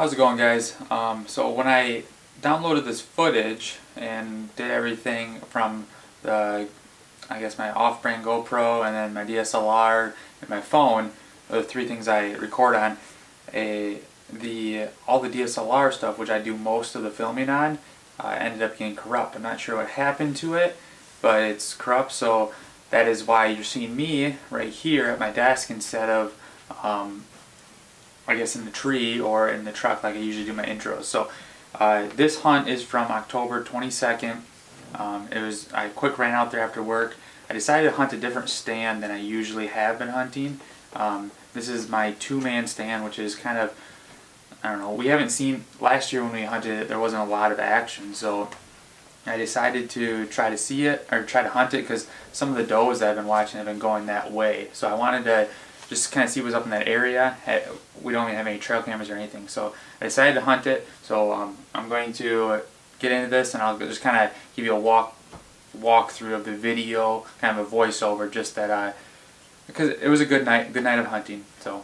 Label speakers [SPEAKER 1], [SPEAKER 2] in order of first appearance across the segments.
[SPEAKER 1] How's it going, guys? So when I downloaded this footage and did everything from I guess my off-brand GoPro and then my DSLR and my phone, the three things I record on, all the DSLR stuff, which I do most of the filming on, ended up getting corrupt. I'm not sure what happened to it, but it's corrupt, so that is why you're seeing me right here at my desk instead of I guess in the tree or in the truck like I usually do my intros. So this hunt is from October 22nd. I quick ran out there after work. I decided to hunt a different stand than I usually have been hunting. This is my two-man stand, which is kind of, I don't know, we haven't seen, last year when we hunted it there wasn't a lot of action, so I decided to try to see it, or try to hunt it, because some of the does that I've been watching have been going that way. So I wanted to just kind of see what's up in that area. We don't even have any trail cameras or anything, so I decided to hunt it. So I'm going to get into this, and I'll just kind of give you a walkthrough of the video, kind of a voiceover, just that because it was a good night of hunting. So.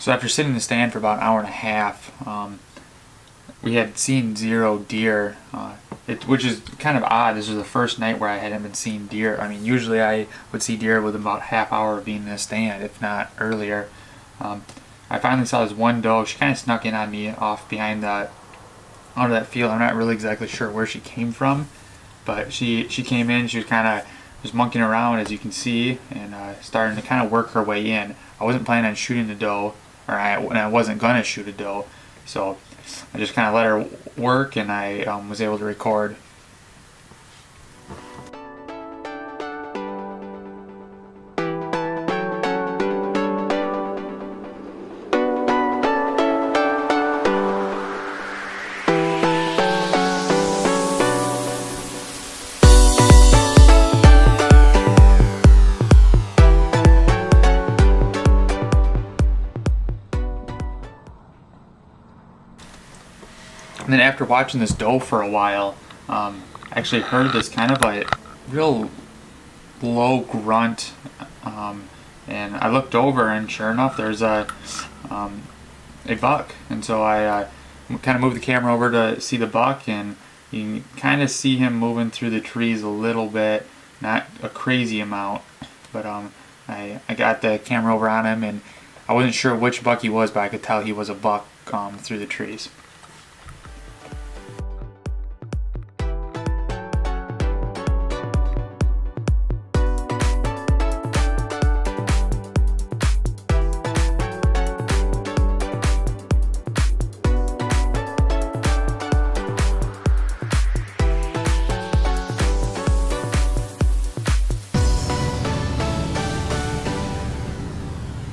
[SPEAKER 1] So after sitting in the stand for about an hour and a half, we had seen 0 deer, which is kind of odd. This was the first night where I hadn't been seeing deer. I mean, usually I would see deer within about half hour of being in the stand, if not earlier. I finally saw this one doe. She kind of snuck in on me off behind out of that field. I'm not really exactly sure where she came from, but she came in. She was kind of just monkeying around, as you can see, and starting to kind of work her way in. I wasn't planning on shooting the doe, and I wasn't gonna shoot a doe, so I just kind of let her work, and I was able to record. And then after watching this doe for a while, I actually heard this kind of like real low grunt, and I looked over, and sure enough there's a buck. And so I kind of moved the camera over to see the buck, and you can kind of see him moving through the trees a little bit, not a crazy amount, but I got the camera over on him, and I wasn't sure which buck he was, but I could tell he was a buck through the trees.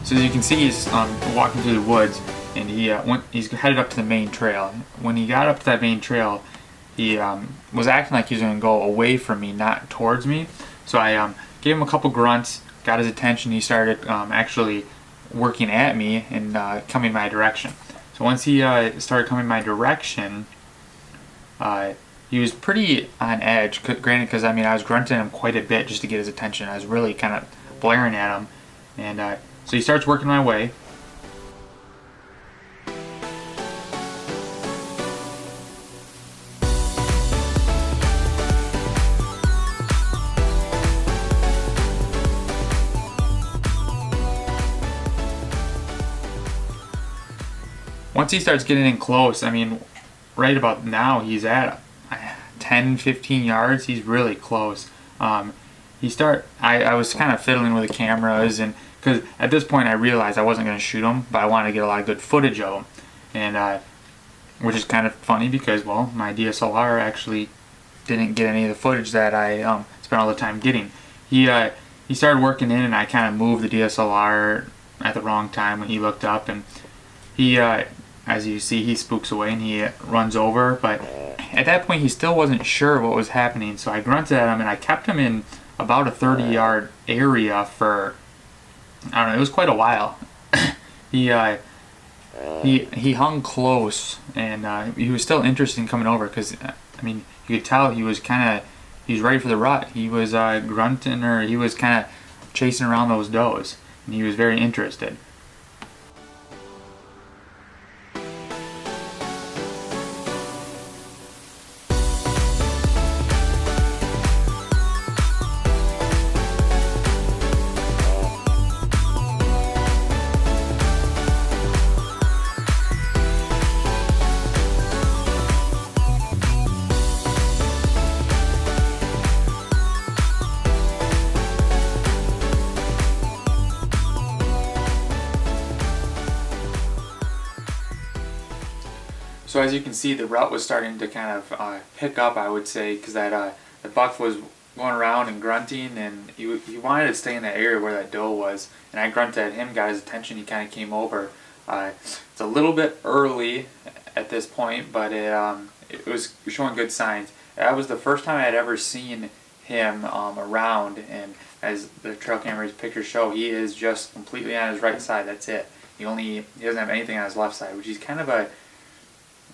[SPEAKER 1] So as you can see, he's walking through the woods, and he's headed up to the main trail. When he got up to that main trail, he was acting like he was going to go away from me, not towards me. So I gave him a couple grunts, got his attention. He started actually working at me and coming my direction. So once he started coming my direction, he was pretty on edge. Granted, because I was grunting him quite a bit just to get his attention. I was really kind of blaring at him, and so he starts working my way. Once he starts getting in close, right about now he's at 10-15 yards. He's really close. I was kind of fiddling with the cameras, and because at this point I realized I wasn't going to shoot him, but I wanted to get a lot of good footage of him. And which is kind of funny because, well, my DSLR actually didn't get any of the footage that I spent all the time getting. He started working in, and I kind of moved the DSLR at the wrong time when he looked up, and he, as you see, he spooks away and he runs over. But at that point, he still wasn't sure what was happening, so I grunted at him, and I kept him in about a 30-yard area for, I don't know, it was quite a while. He hung close, and he was still interested in coming over because, I mean, you could tell he was ready for the rut. He was grunting, or he was kind of chasing around those does, and he was very interested. So as you can see, the rut was starting to kind of pick up, I would say, because the buck was going around and grunting, and he wanted to stay in that area where that doe was. And I grunted at him, got his attention, he kind of came over. It's a little bit early at this point, but it was showing good signs. That was the first time I had ever seen him around, and as the trail camera's pictures show, he is just completely on his right side. That's it. He doesn't have anything on his left side, which is kind of a,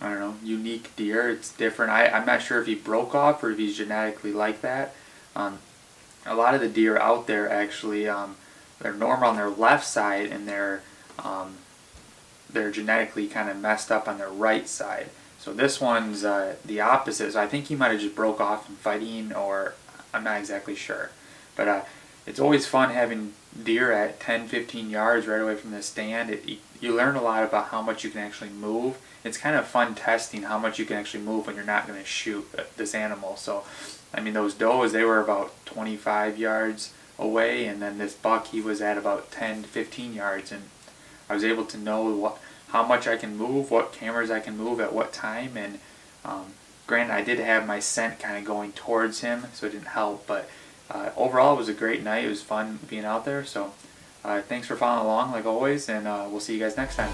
[SPEAKER 1] I don't know, unique deer. It's different. I'm not sure if he broke off or if he's genetically like that. A lot of the deer out there actually, they're normal on their left side, and they're genetically kind of messed up on their right side. So this one's the opposite. So I think he might have just broke off in fighting, or I'm not exactly sure. But it's always fun having deer at 10-15 yards right away from the stand. You learn a lot about how much you can actually move. It's kind of fun testing how much you can actually move when you're not going to shoot this animal. So, I mean, those does, they were about 25 yards away, and then this buck, he was at about 10-15 yards, and I was able to know how much I can move, what cameras I can move at what time, and granted, I did have my scent kind of going towards him, so it didn't help, but overall, it was a great night. It was fun being out there, so thanks for following along like always, and we'll see you guys next time.